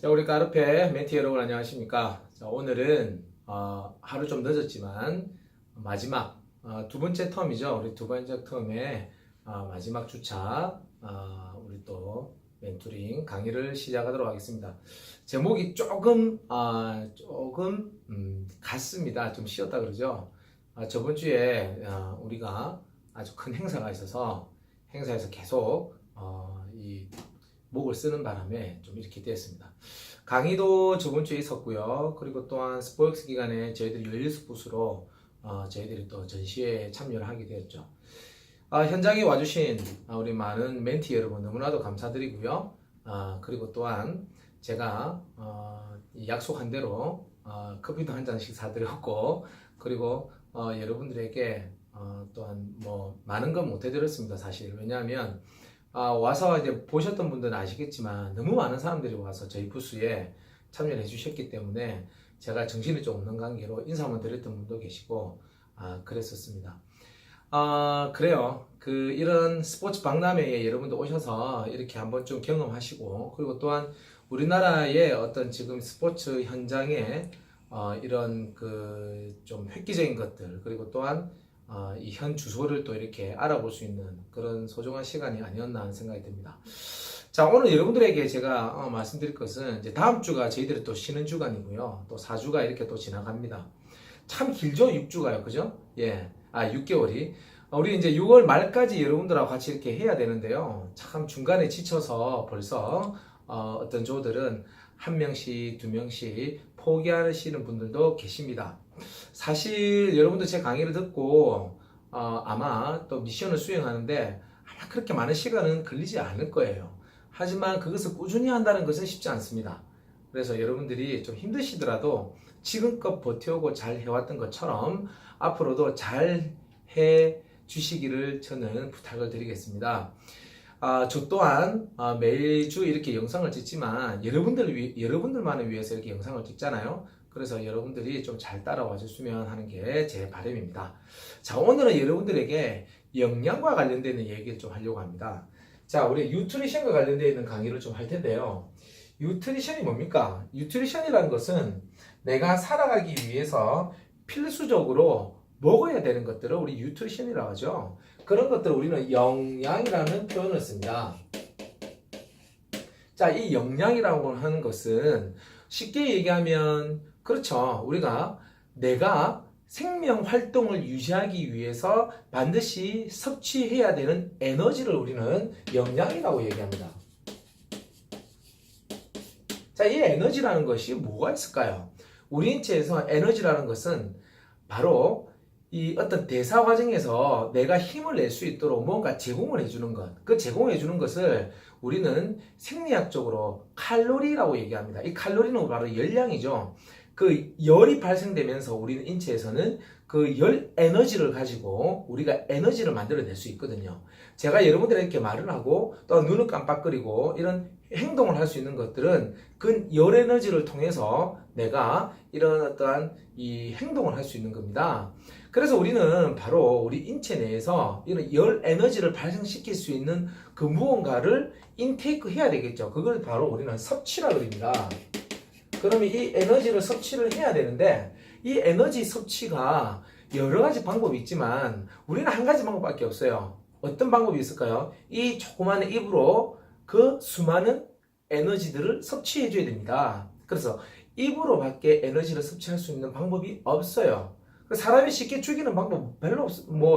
자, 우리 까르페 멘티 여러분 안녕하십니까? 자, 오늘은 하루 좀 늦었지만 마지막 두 번째 텀이죠. 우리 두 번째 텀의 마지막 주차 우리 또 멘토링 강의를 시작하도록 하겠습니다. 제목이 조금 같습니다. 좀 쉬었다 그러죠. 저번 주에 우리가 아주 큰 행사가 있어서 행사에서 계속 이 목을 쓰는 바람에 좀 이렇게 되었습니다. 강의도 저번 주에 있었고요. 그리고 또한 스포엑스 기간에 저희들이 열일스포츠로 저희들이 또 전시회에 참여를 하게 되었죠. 현장에 와주신 우리 많은 멘티 여러분 너무나도 감사드리고요. 그리고 또한 제가 약속한 대로 커피도 한 잔씩 사드렸고, 그리고 여러분들에게 또한 뭐 많은 건 못 해드렸습니다. 사실 왜냐하면 와서 이제 보셨던 분들은 아시겠지만 너무 많은 사람들이 와서 저희 부스에 참여를 해주셨기 때문에 제가 정신이 좀 없는 관계로 인사만 드렸던 분도 계시고 그랬었습니다. 그래요. 이런 스포츠 박람회에 여러분들 오셔서 이렇게 한번 좀 경험하시고, 그리고 또한 우리나라의 어떤 지금 스포츠 현장에 이런 좀 획기적인 것들, 그리고 또한 이 현 주소를 또 이렇게 알아볼 수 있는 그런 소중한 시간이 아니었나 하는 생각이 듭니다. 자, 오늘 여러분들에게 제가 말씀드릴 것은 이제 다음 주가 저희들이 또 쉬는 주간이고요. 또 4주가 이렇게 또 지나갑니다. 참 길죠? 6주가요. 그죠? 예. 6개월이. 우리 이제 6월 말까지 여러분들하고 같이 이렇게 해야 되는데요. 참 중간에 지쳐서 벌써 어떤 조들은 한 명씩, 두 명씩 포기하시는 분들도 계십니다. 사실 여러분들 제 강의를 듣고 아마 또 미션을 수행하는데 아마 그렇게 많은 시간은 걸리지 않을 거예요. 하지만 그것을 꾸준히 한다는 것은 쉽지 않습니다. 그래서 여러분들이 좀 힘드시더라도 지금껏 버텨오고 잘 해왔던 것처럼 앞으로도 잘 해 주시기를 저는 부탁을 드리겠습니다. 저 또한 매주 이렇게 영상을 찍지만 여러분들만을 위해서 이렇게 영상을 찍잖아요. 그래서 여러분들이 좀 잘 따라와 줬으면 하는 게 제 바람입니다. 자, 오늘은 여러분들에게 영양과 관련된 얘기를 좀 하려고 합니다. 자, 우리 뉴트리션과 관련되어 있는 강의를 좀 할 텐데요. 뉴트리션이 뭡니까? 뉴트리션이라는 것은 내가 살아가기 위해서 필수적으로 먹어야 되는 것들을 우리 뉴트리션이라고 하죠. 그런 것들을 우리는 영양이라는 표현을 씁니다. 자, 이 영양이라고 하는 것은 쉽게 얘기하면 그렇죠. 내가 생명 활동을 유지하기 위해서 반드시 섭취해야 되는 에너지를 우리는 영양이라고 얘기합니다. 자, 이 에너지라는 것이 뭐가 있을까요? 우리 인체에서 에너지라는 것은 바로 이 어떤 대사 과정에서 내가 힘을 낼 수 있도록 뭔가 제공을 해주는 것. 그 제공해주는 것을 우리는 생리학적으로 칼로리라고 얘기합니다. 이 칼로리는 바로 열량이죠. 그 열이 발생되면서 우리는 인체에서는 그 열 에너지를 가지고 우리가 에너지를 만들어낼 수 있거든요. 제가 여러분들에게 말을 하고 또 눈을 깜빡거리고 이런 행동을 할 수 있는 것들은 그 열 에너지를 통해서 내가 이런 어떠한 이 행동을 할 수 있는 겁니다. 그래서 우리는 바로 우리 인체 내에서 이런 열 에너지를 발생시킬 수 있는 그 무언가를 인테이크 해야 되겠죠. 그걸 바로 우리는 섭취라고 합니다. 그러면 이 에너지를 섭취를 해야 되는데 이 에너지 섭취가 여러 가지 방법이 있지만 우리는 한 가지 방법밖에 없어요. 어떤 방법이 있을까요? 이 조그마한 입으로 그 수많은 에너지들을 섭취해 줘야 됩니다. 그래서 입으로밖에 에너지를 섭취할 수 있는 방법이 없어요. 사람이 쉽게 죽이는 방법 별로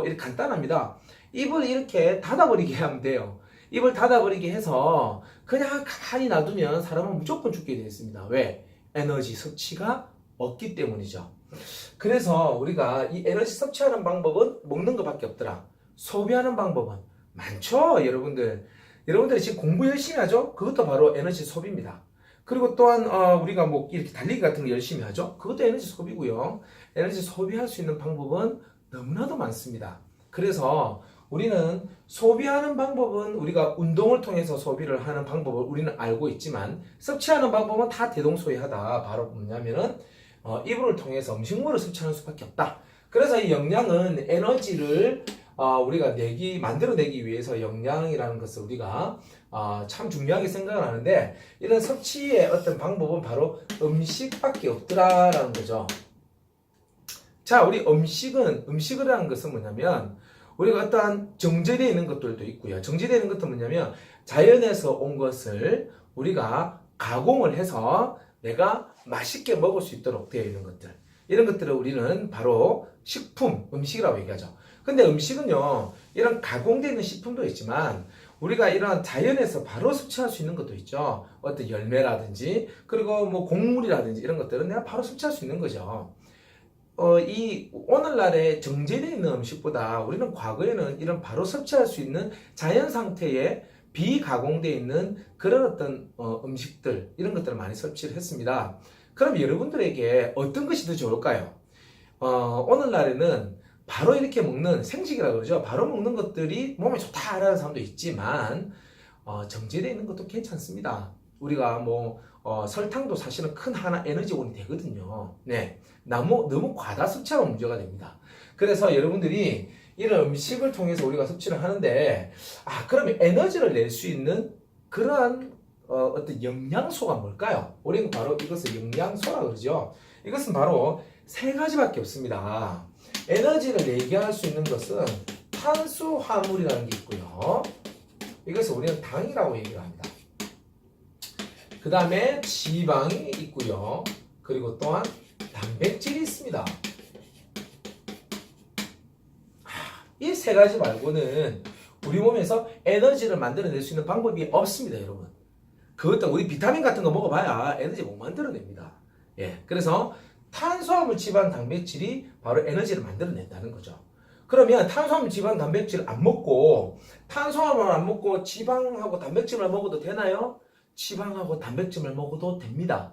이렇게 간단합니다. 입을 이렇게 닫아버리게 하면 돼요. 입을 닫아버리게 해서 그냥 가만히 놔두면 사람은 무조건 죽게 되어 있습니다. 왜? 에너지 섭취가 없기 때문이죠. 그래서 우리가 이 에너지 섭취하는 방법은 먹는 것밖에 없더라. 소비하는 방법은 많죠, 여러분들. 여러분들이 지금 공부 열심히 하죠? 그것도 바로 에너지 소비입니다. 그리고 또한 우리가 이렇게 달리기 같은 거 열심히 하죠? 그것도 에너지 소비고요. 에너지 소비할 수 있는 방법은 너무나도 많습니다. 그래서 우리는 소비하는 방법은 우리가 운동을 통해서 소비를 하는 방법을 우리는 알고 있지만 섭취하는 방법은 다 대동소이하다. 바로 뭐냐면은 이불을 통해서 음식물을 섭취하는 수밖에 없다. 그래서 이 영양은 에너지를 우리가 만들어내기 위해서 영양이라는 것을 우리가 참 중요하게 생각을 하는데 이런 섭취의 어떤 방법은 바로 음식밖에 없더라라는 거죠. 자, 우리 음식이라는 것은 뭐냐면 우리가 어떠한 정제되어 있는 것들도 있고요. 정제되어 있는 것도 뭐냐면 자연에서 온 것을 우리가 가공을 해서 내가 맛있게 먹을 수 있도록 되어 있는 것들. 이런 것들을 우리는 바로 식품, 음식이라고 얘기하죠. 근데 음식은요, 이런 가공되어 있는 식품도 있지만 우리가 이런 자연에서 바로 섭취할 수 있는 것도 있죠. 어떤 열매라든지 그리고 뭐 곡물이라든지 이런 것들은 내가 바로 섭취할 수 있는 거죠. 이 오늘날의 정제되어 있는 음식보다 우리는 과거에는 이런 바로 섭취할 수 있는 자연 상태의 비가공되어 있는 그런 어떤 음식들 이런 것들을 많이 섭취를 했습니다. 그럼 여러분들에게 어떤 것이 더 좋을까요? 오늘날에는 바로 이렇게 먹는 생식이라고 그러죠. 바로 먹는 것들이 몸에 좋다라는 사람도 있지만 정제되어 있는 것도 괜찮습니다. 우리가 뭐 설탕도 사실은 큰 하나 에너지원이 되거든요. 네, 너무 과다 섭취하면 문제가 됩니다. 그래서 여러분들이 이런 음식을 통해서 우리가 섭취를 하는데 그러면 에너지를 낼 수 있는 그러한 어떤 영양소가 뭘까요? 우리는 바로 이것을 영양소라고 그러죠. 이것은 바로 세 가지밖에 없습니다. 에너지를 내게 할 수 있는 것은 탄수화물이라는 게 있고요. 이것을 우리는 당이라고 얘기를 합니다. 그 다음에 지방이 있고요. 그리고 또한 단백질이 있습니다. 이 세 가지 말고는 우리 몸에서 에너지를 만들어낼 수 있는 방법이 없습니다, 여러분. 그것도 우리 비타민 같은 거 먹어봐야 에너지 못 만들어냅니다. 예, 그래서 탄수화물, 지방, 단백질이 바로 에너지를 만들어낸다는 거죠. 그러면 탄수화물, 지방, 단백질을 안 먹고 탄수화물을 안 먹고 지방하고 단백질만 먹어도 되나요? 지방하고 단백질을 먹어도 됩니다.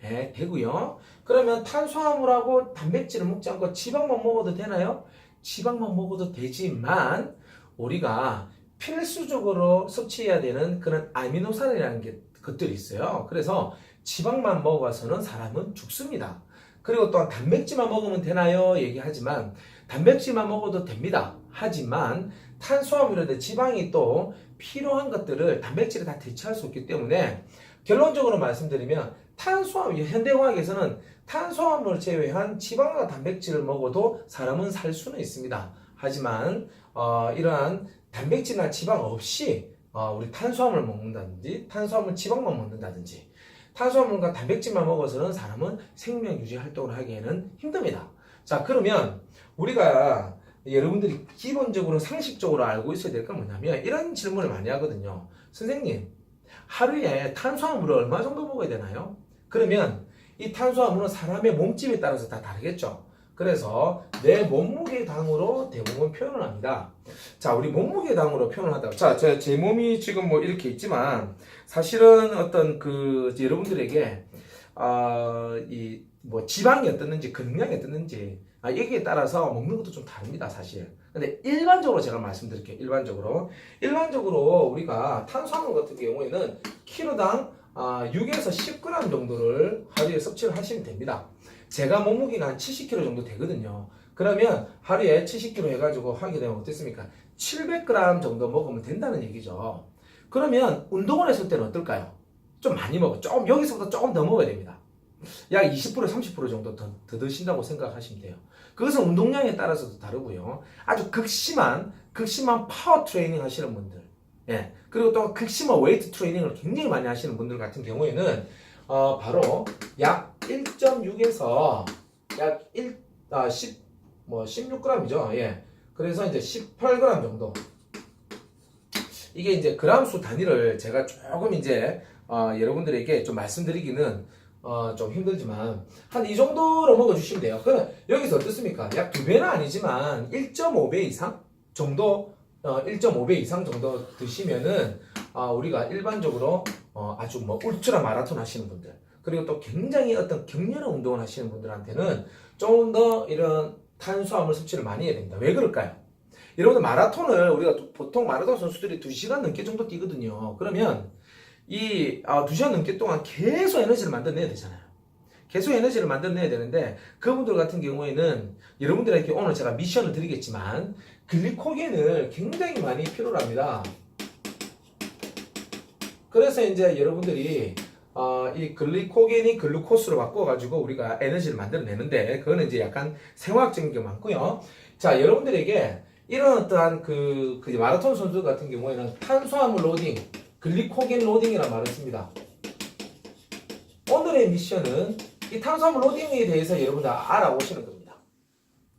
예, 되고요. 그러면 탄수화물하고 단백질을 먹지 않고 지방만 먹어도 되나요? 지방만 먹어도 되지만 우리가 필수적으로 섭취해야 되는 그런 아미노산이라는 것들이 있어요. 그래서 지방만 먹어서는 사람은 죽습니다. 그리고 또한 단백질만 먹으면 되나요? 얘기하지만 단백질만 먹어도 됩니다. 하지만 탄수화물이나 지방이 또 필요한 것들을 단백질이 다 대체할 수 없기 때문에 결론적으로 말씀드리면 현대과학에서는 탄수화물을 제외한 지방과 단백질을 먹어도 사람은 살 수는 있습니다. 하지만 이러한 단백질이나 지방 없이 우리 탄수화물을 먹는다든지 탄수화물 지방만 먹는다든지 탄수화물과 단백질만 먹어서는 사람은 생명 유지 활동을 하기에는 힘듭니다. 자, 그러면 우리가 여러분들이 기본적으로 상식적으로 알고 있어야 될 건 뭐냐면 이런 질문을 많이 하거든요. 선생님, 하루에 탄수화물을 얼마 정도 먹어야 되나요? 그러면 이 탄수화물은 사람의 몸집에 따라서 다 다르겠죠. 그래서 내 몸무게 당으로 대부분 표현을 합니다. 자, 우리 몸무게 당으로 표현을 하다가 제 몸이 지금 뭐 이렇게 있지만 사실은 어떤 여러분들에게 이 뭐 지방이 어떻는지 근육량이 어떻는지 여기에 따라서 먹는 것도 좀 다릅니다, 사실. 근데 일반적으로 제가 말씀드릴게요. 일반적으로 우리가 탄수화물 같은 경우에는 키로당 6에서 10g 정도를 하루에 섭취를 하시면 됩니다. 제가 몸무게가 한 70kg 정도 되거든요. 그러면 하루에 70kg 해가지고 하게 되면 어떻습니까? 700g 정도 먹으면 된다는 얘기죠. 그러면 운동을 했을 때는 어떨까요? 좀 많이 먹어. 여기서부터 조금 더 먹어야 됩니다. 약 20% 30% 정도 더 드신다고 생각하시면 돼요. 그것은 운동량에 따라서도 다르고요. 아주 극심한 파워 트레이닝 하시는 분들, 예, 그리고 또 극심한 웨이트 트레이닝을 굉장히 많이 하시는 분들 같은 경우에는 바로 약 1.6에서 약 16g이죠. 예. 그래서 이제 18g 정도. 이게 이제 그람 수 단위를 제가 조금 이제 여러분들에게 좀 말씀드리기는 좀 힘들지만 한 이 정도로 먹어주시면 돼요. 그럼 여기서 어떻습니까? 약 2배는 아니지만 1.5배 이상 정도 1.5배 이상 정도 드시면은 우리가 일반적으로 아주 뭐 울트라 마라톤 하시는 분들 그리고 또 굉장히 어떤 격렬한 운동을 하시는 분들한테는 조금 더 이런 탄수화물 섭취를 많이 해야 됩니다. 왜 그럴까요? 여러분들 마라톤을 우리가 보통 마라톤 선수들이 2시간 넘게 정도 뛰거든요. 그러면 이 2시간 넘게 동안 계속 에너지를 만들어내야 되잖아요. 계속 에너지를 만들어내야 되는데 그분들 같은 경우에는 여러분들에게 오늘 제가 미션을 드리겠지만 글리코겐을 굉장히 많이 필요로 합니다. 그래서 이제 여러분들이 이 글리코겐이 글루코스로 바꿔가지고 우리가 에너지를 만들어내는데 그거는 이제 약간 생화학적인 게 많고요. 자, 여러분들에게 이런 어떠한 그 마라톤 선수 같은 경우에는 탄수화물 로딩, 글리코겐 로딩이라는 말을 씁니다. 오늘의 미션은 이 탄수화물 로딩에 대해서 여러분들 알아보시는 겁니다.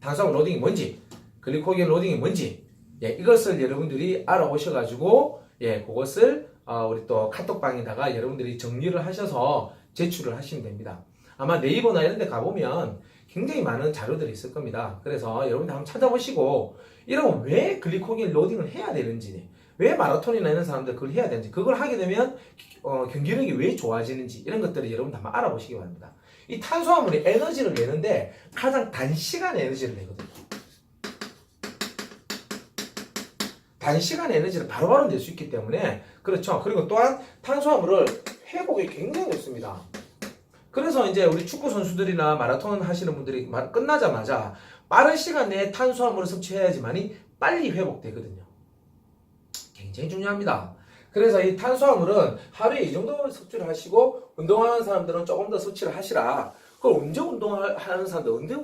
탄수화물 로딩이 뭔지, 글리코겐 로딩이 뭔지, 예, 이것을 여러분들이 알아보셔가지고, 예, 그것을 우리 또 카톡방에다가 여러분들이 정리를 하셔서 제출을 하시면 됩니다. 아마 네이버나 이런 데 가보면 굉장히 많은 자료들이 있을 겁니다. 그래서 여러분들 한번 찾아보시고, 이러면 왜 글리코겐 로딩을 해야 되는지, 왜 마라톤이나 이런 사람들 그걸 해야 되는지, 그걸 하게 되면 경기력이 왜 좋아지는지 이런 것들을 여러분들 한번 알아보시기 바랍니다. 이 탄수화물이 에너지를 내는데 가장 단시간에 에너지를 내거든요. 단시간에 에너지를 바로바로 낼 수 있기 때문에 그렇죠. 그리고 또한 탄수화물을 회복이 굉장히 좋습니다. 그래서 이제 우리 축구 선수들이나 마라톤 하시는 분들이 끝나자마자 빠른 시간 내에 탄수화물을 섭취해야지만이 빨리 회복되거든요. 굉장히 중요합니다. 그래서 이 탄수화물은 하루에 이 정도 섭취를 하시고 운동하는 사람들은 조금 더 섭취를 하시라. 그걸 언제 운동하는 사람들 언제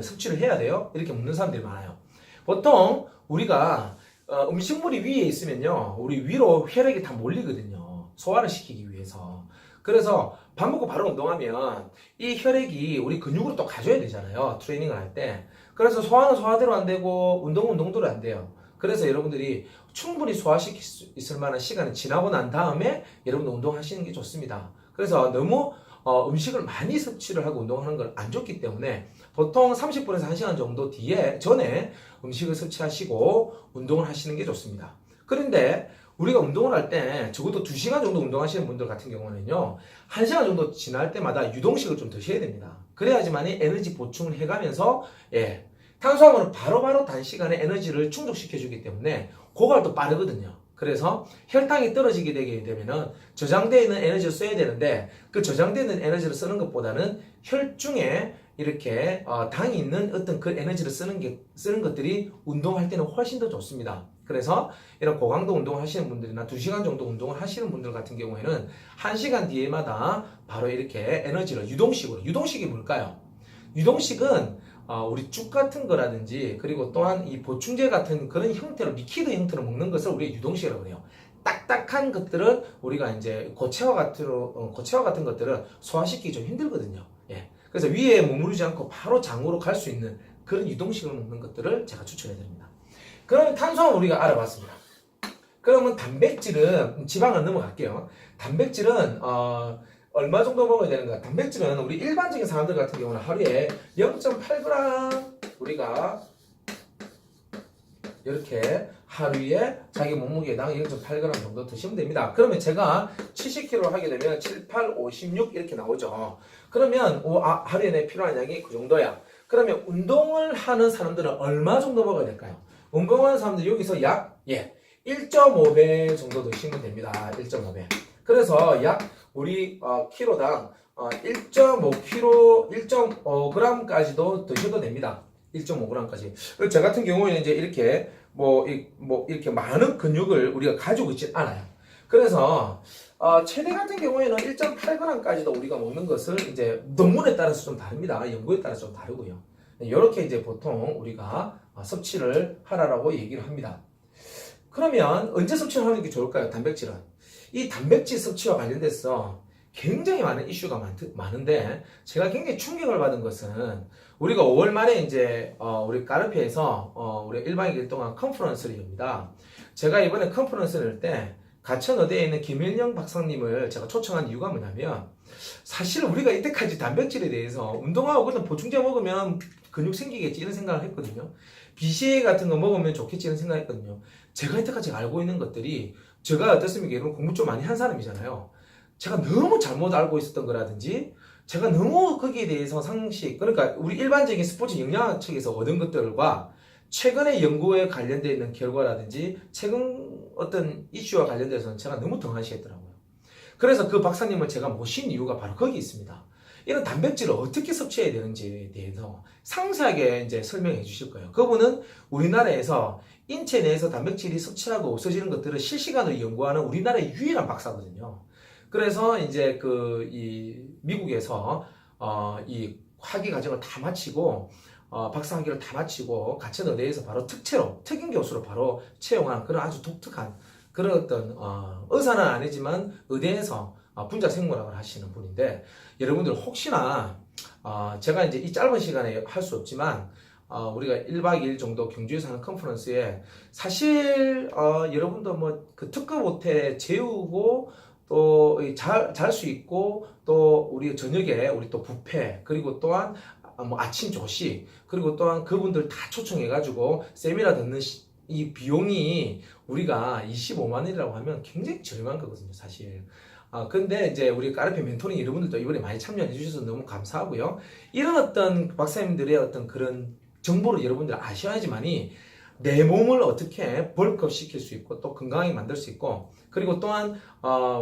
섭취를 해야 돼요? 이렇게 묻는 사람들이 많아요. 보통 우리가 음식물이 위에 있으면요, 우리 위로 혈액이 다 몰리거든요. 소화를 시키기 위해서. 그래서 밥 먹고 바로 운동하면 이 혈액이 우리 근육으로 또 가져야 되잖아요. 트레이닝을 할 때. 그래서 소화는 소화대로 안 되고 운동은 운동대로 안 돼요. 그래서 여러분들이 충분히 소화시킬 수 있을 만한 시간이 지나고 난 다음에 여러분 운동하시는 게 좋습니다. 그래서 너무 음식을 많이 섭취를 하고 운동하는 건 안 좋기 때문에 보통 30분에서 1시간 정도 전에 음식을 섭취하시고 운동을 하시는 게 좋습니다. 그런데 우리가 운동을 할 때 적어도 2시간 정도 운동하시는 분들 같은 경우는요, 1시간 정도 지날 때마다 유동식을 좀 드셔야 됩니다. 그래야지만이 에너지 보충을 해가면서, 예, 탄수화물은 바로바로 단시간에 에너지를 충족시켜주기 때문에 고갈도 빠르거든요. 그래서 혈당이 떨어지게 되게 되면은 저장되어 있는 에너지를 써야 되는데 그 저장되는 에너지를 쓰는 것보다는 혈중에 이렇게 당이 있는 어떤 그 에너지를 쓰는 것들이 운동할 때는 훨씬 더 좋습니다. 그래서 이런 고강도 운동을 하시는 분들이나 2시간 정도 운동을 하시는 분들 같은 경우에는 1시간 뒤에마다 바로 이렇게 에너지를 유동식이 뭘까요? 유동식은 우리 죽 같은 거라든지 그리고 또한 이 보충제 같은 그런 형태로 리퀴드 형태로 먹는 것을 우리가 유동식이라고 해요. 딱딱한 것들은 우리가 이제 고체화 같은 것들은 소화시키기 좀 힘들거든요. 예. 그래서 위에 머무르지 않고 바로 장으로 갈 수 있는 그런 유동식을 먹는 것들을 제가 추천해 드립니다. 그러면 탄수화물 우리가 알아봤습니다. 그러면 단백질은 지방을 넘어갈게요. 단백질은 얼마 정도 먹어야 되는가? 단백질은 우리 일반적인 사람들 같은 경우는 하루에 0.8g 우리가 이렇게 하루에 자기 몸무게당 0.8g 정도 드시면 됩니다. 그러면 제가 70kg 하게 되면 7, 8, 5, 16 이렇게 나오죠. 그러면 하루에 내 필요한 양이 그 정도야. 그러면 운동을 하는 사람들은 얼마 정도 먹어야 될까요? 운동하는 사람들 여기서 약 1.5배 정도 드시면 됩니다. 1.5배. 그래서 약 우리 키로당 1.5kg, 1.5g까지도 드셔도 됩니다. 1.5g까지. 저 같은 경우에는 이제 이렇게 이렇게 많은 근육을 우리가 가지고 있진 않아요. 그래서 최대 같은 경우에는 1.8g까지도 우리가 먹는 것을 이제 논문에 따라서 좀 다릅니다. 연구에 따라서 좀 다르고요. 이렇게 이제 보통 우리가 섭취를 하라고 얘기를 합니다. 그러면 언제 섭취를 하는 게 좋을까요? 단백질은. 이 단백질 섭취와 관련돼서 굉장히 많은 이슈가 많은데 제가 굉장히 충격을 받은 것은 우리가 5월 말에 이제 우리 까르페에서 우리 1박 2일 동안 컨퍼런스를 엽니다. 제가 이번에 컨퍼런스를 열 때 가천어대에 있는 김일영 박사님을 제가 초청한 이유가 뭐냐면 사실 우리가 이때까지 단백질에 대해서 운동하고 그냥 보충제 먹으면 근육 생기겠지 이런 생각을 했거든요. BCA 같은 거 먹으면 좋겠지 이런 생각을 했거든요. 제가 이때까지 알고 있는 것들이 제가 어떻습니까? 여러분 공부 좀 많이 한 사람이잖아요. 제가 너무 잘못 알고 있었던 거라든지 제가 너무 거기에 대해서 상식, 그러니까 우리 일반적인 스포츠 영양학 측에서 얻은 것들과 최근의 연구에 관련되어 있는 결과라든지 최근 어떤 이슈와 관련돼서는 제가 너무 등한시했더라고요. 그래서 그 박사님을 제가 모신 이유가 바로 거기 있습니다. 이런 단백질을 어떻게 섭취해야 되는지에 대해서 상세하게 이제 설명해 주실 거예요. 그분은 우리나라에서 인체 내에서 단백질이 섭취하고 없어지는 것들을 실시간으로 연구하는 우리나라의 유일한 박사거든요. 그래서 이제 이 미국에서 이 학위 과정을 다 마치고 박사 학위를 다 마치고 같은 의대에서 바로 특임 교수로 바로 채용한 그런 아주 독특한 그런 어떤 의사는 아니지만 의대에서 분자 생물학을 하시는 분인데, 여러분들 혹시나 제가 이제 이 짧은 시간에 할 수 없지만 우리가 1박 2일 정도 경주에서 하는 컨퍼런스에 사실 여러분도 뭐 그 특급 호텔에 재우고 또 잘 수 있고 또 우리 저녁에 우리 또 뷔페 그리고 또한 뭐 아침 조식 그리고 또한 그분들 다 초청해 가지고 세미나 듣는 이 비용이 우리가 25만 원이라고 하면 굉장히 저렴한 거거든요, 사실. 근데 이제 우리 까르페 멘토링 여러분들도 이번에 많이 참여해 주셔서 너무 감사하고요. 이런 어떤 박사님들의 어떤 그런 정보를 여러분들 아셔야지만이 내 몸을 어떻게 벌크업 시킬 수 있고 또 건강하게 만들 수 있고, 그리고 또한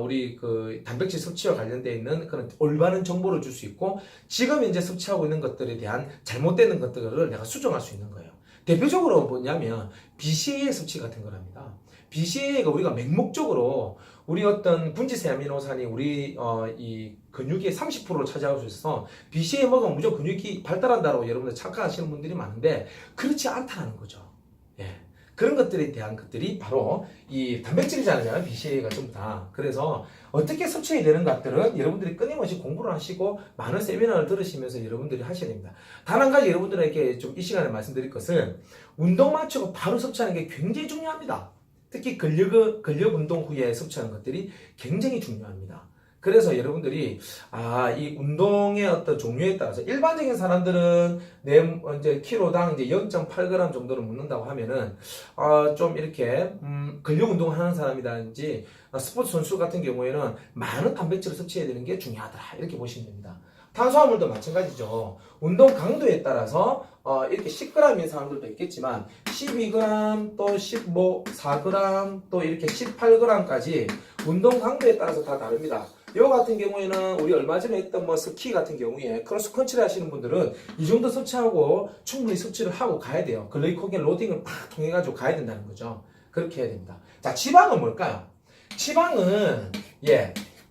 우리 그 단백질 섭취와 관련되어 있는 그런 올바른 정보를 줄 수 있고, 지금 현재 섭취하고 있는 것들에 대한 잘못되는 것들을 내가 수정할 수 있는 거예요. 대표적으로 뭐냐면 BCAA 섭취 같은 거랍니다. BCAA가 우리가 맹목적으로 우리 어떤 분지세 아미노산이 우리 이 근육의 30%를 차지하고 있어서 BCAA 먹으면 무조건 근육이 발달한다고 여러분들 착각하시는 분들이 많은데 그렇지 않다는 거죠. 예. 그런 것들에 대한 것들이 바로 이 단백질이잖아요. BCAA가 전부 다. 그래서 어떻게 섭취해야 되는 것들은 여러분들이 끊임없이 공부를 하시고 많은 세미나를 들으시면서 여러분들이 하셔야 됩니다. 단 한 가지 여러분들에게 좀 이 시간에 말씀드릴 것은, 운동 마치고 바로 섭취하는 게 굉장히 중요합니다. 특히 근력 운동 후에 섭취하는 것들이 굉장히 중요합니다. 그래서 여러분들이 이 운동의 어떤 종류에 따라서 일반적인 사람들은 이제 키로당 이제 0.8g 정도를 먹는다고 하면은 좀 이렇게 근력 운동하는 사람이라든지 스포츠 선수 같은 경우에는 많은 단백질을 섭취해야 되는 게 중요하더라, 이렇게 보시면 됩니다. 탄수화물도 마찬가지죠. 운동 강도에 따라서 이렇게 10g인 사람들도 있겠지만 12g 또 4g 또 이렇게 18g까지 운동 강도에 따라서 다 다릅니다. 요 같은 경우에는 우리 얼마 전에 했던 뭐 스키 같은 경우에 크로스컨트리 하시는 분들은 이 정도 섭취하고 충분히 섭취를 하고 가야 돼요. 글리코겐 로딩을 팍 통해 가지고 가야 된다는 거죠. 그렇게 해야 됩니다. 자, 지방은 뭘까요? 지방은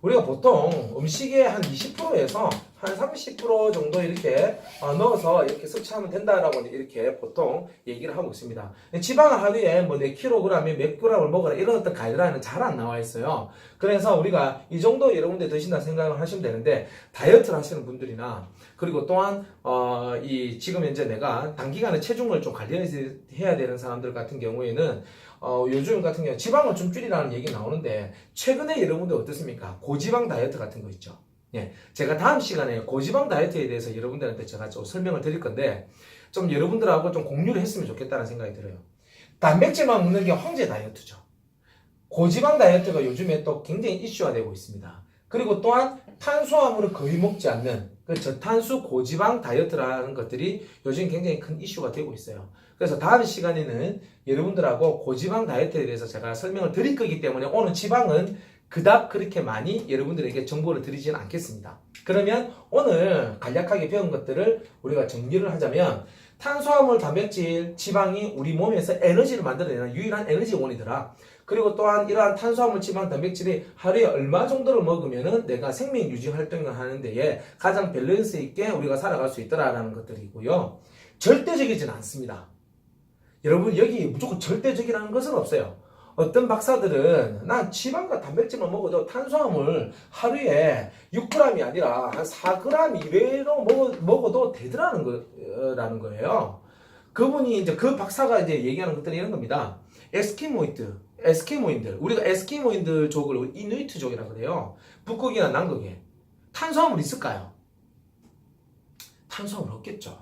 우리가 보통 음식의 한 20%에서 한 30% 정도 이렇게 넣어서 이렇게 섭취하면 된다라고 이렇게 보통 얘기를 하고 있습니다. 지방을 하루에 뭐 4kg에 몇 g을 먹어라 이런 어떤 가이드라인은 잘 안 나와 있어요. 그래서 우리가 이 정도 여러분들 드신다 생각을 하시면 되는데, 다이어트를 하시는 분들이나 그리고 또한 이 지금 현재 내가 단기간에 체중을 좀 관리해야 되는 사람들 같은 경우에는 요즘 같은 경우 지방을 좀 줄이라는 얘기 나오는데, 최근에 여러분들 어떻습니까? 고지방 다이어트 같은 거 있죠. 제가 다음 시간에 고지방 다이어트에 대해서 여러분들한테 제가 좀 설명을 드릴 건데, 좀 여러분들하고 좀 공유를 했으면 좋겠다는 생각이 들어요. 단백질만 먹는 게 황제 다이어트죠. 고지방 다이어트가 요즘에 또 굉장히 이슈화 되고 있습니다. 그리고 또한 탄수화물을 거의 먹지 않는 그 저탄수 고지방 다이어트라는 것들이 요즘 굉장히 큰 이슈가 되고 있어요. 그래서 다음 시간에는 여러분들하고 고지방 다이어트에 대해서 제가 설명을 드릴 거기 때문에 오늘 지방은 그닥 그렇게 많이 여러분들에게 정보를 드리지는 않겠습니다. 그러면 오늘 간략하게 배운 것들을 우리가 정리를 하자면, 탄수화물, 단백질, 지방이 우리 몸에서 에너지를 만들어내는 유일한 에너지원이더라. 그리고 또한 이러한 탄수화물, 지방, 단백질이 하루에 얼마 정도를 먹으면은 내가 생명 유지 활동을 하는 데에 가장 밸런스 있게 우리가 살아갈 수 있더라라는 것들이고요. 절대적이진 않습니다. 여러분, 여기 무조건 절대적이라는 것은 없어요. 어떤 박사들은 난 지방과 단백질만 먹어도 탄수화물 하루에 6g이 아니라 한 4g 이외로 먹어도 되더라는 거예요. 그분이 이제 그 박사가 이제 얘기하는 것들이 이런 겁니다. 에스키모인들, 우리가 에스키모인들족을 이누이트족이라고 그래요. 북극이나 남극에 탄수화물 있을까요? 탄수화물 없겠죠.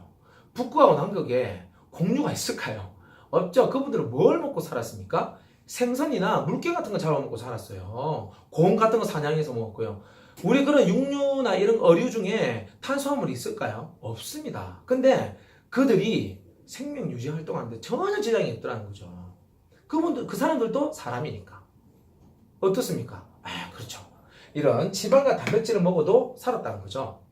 북극하고 남극에 공유가 있을까요? 없죠. 그분들은 뭘 먹고 살았습니까? 생선이나 물개 같은 거 잡아먹고 살았어요. 곰 같은 거 사냥해서 먹었고요. 우리 그런 육류나 이런 어류 중에 탄수화물이 있을까요? 없습니다. 근데 그들이 생명 유지 활동하는데 전혀 지장이 없더라는 거죠. 그 사람들도 사람이니까. 어떻습니까? 그렇죠. 이런 지방과 단백질을 먹어도 살았다는 거죠.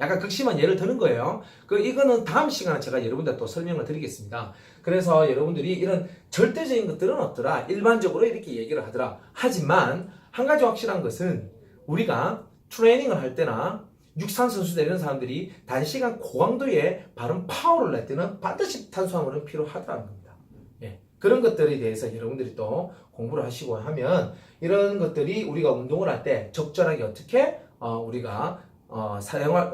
약간 극심한 예를 드는 거예요. 이거는 다음 시간에 제가 여러분들 또 설명을 드리겠습니다. 그래서 여러분들이 이런 절대적인 것들은 없더라. 일반적으로 이렇게 얘기를 하더라. 하지만 한 가지 확실한 것은 우리가 트레이닝을 할 때나 육상 선수들 이런 사람들이 단시간 고강도의 바른 파워를 낼 때는 반드시 탄수화물은 필요하다는 겁니다. 예. 그런 것들에 대해서 여러분들이 또 공부를 하시고 하면 이런 것들이 우리가 운동을 할 때 적절하게 어떻게 우리가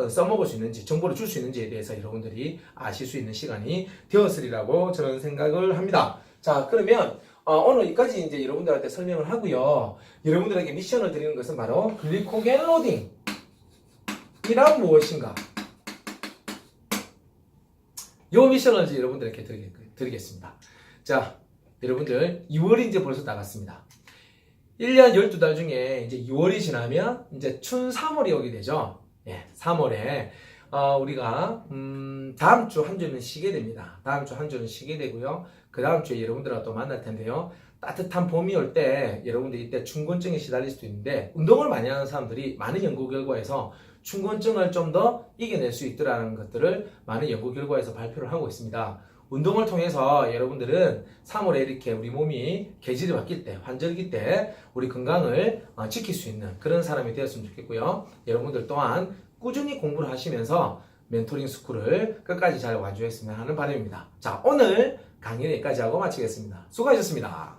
써먹을 수 있는지, 정보를 줄 수 있는지에 대해서 여러분들이 아실 수 있는 시간이 되었으리라고 저는 생각을 합니다. 자, 그러면 오늘 여기까지 이제 여러분들한테 설명을 하고요. 여러분들에게 미션을 드리는 것은 바로 글리코겐 로딩 이란 무엇인가? 요 미션을 이제 여러분들에게 드리겠습니다. 자, 여러분들 2월이 이제 벌써 나갔습니다. 1년 12달 중에 이제 2월이 지나면 이제 춘 3월이 오게 되죠. 예, 3월에 우리가 다음 주 한 주는 쉬게 됩니다. 다음 주 한 주는 쉬게 되고요. 그 다음 주에 여러분들과 또 만날 텐데요. 따뜻한 봄이 올 때 여러분들이 이때 춘곤증에 시달릴 수도 있는데 운동을 많이 하는 사람들이 많은 연구 결과에서 춘곤증을 좀 더 이겨낼 수 있더라는 것들을 많은 연구 결과에서 발표를 하고 있습니다. 운동을 통해서 여러분들은 3월에 이렇게 우리 몸이 계절이 바뀔 때, 환절기 때 우리 건강을 지킬 수 있는 그런 사람이 되었으면 좋겠고요. 여러분들 또한 꾸준히 공부를 하시면서 멘토링 스쿨을 끝까지 잘 완주했으면 하는 바람입니다. 자, 오늘 강의는 여기까지 하고 마치겠습니다. 수고하셨습니다.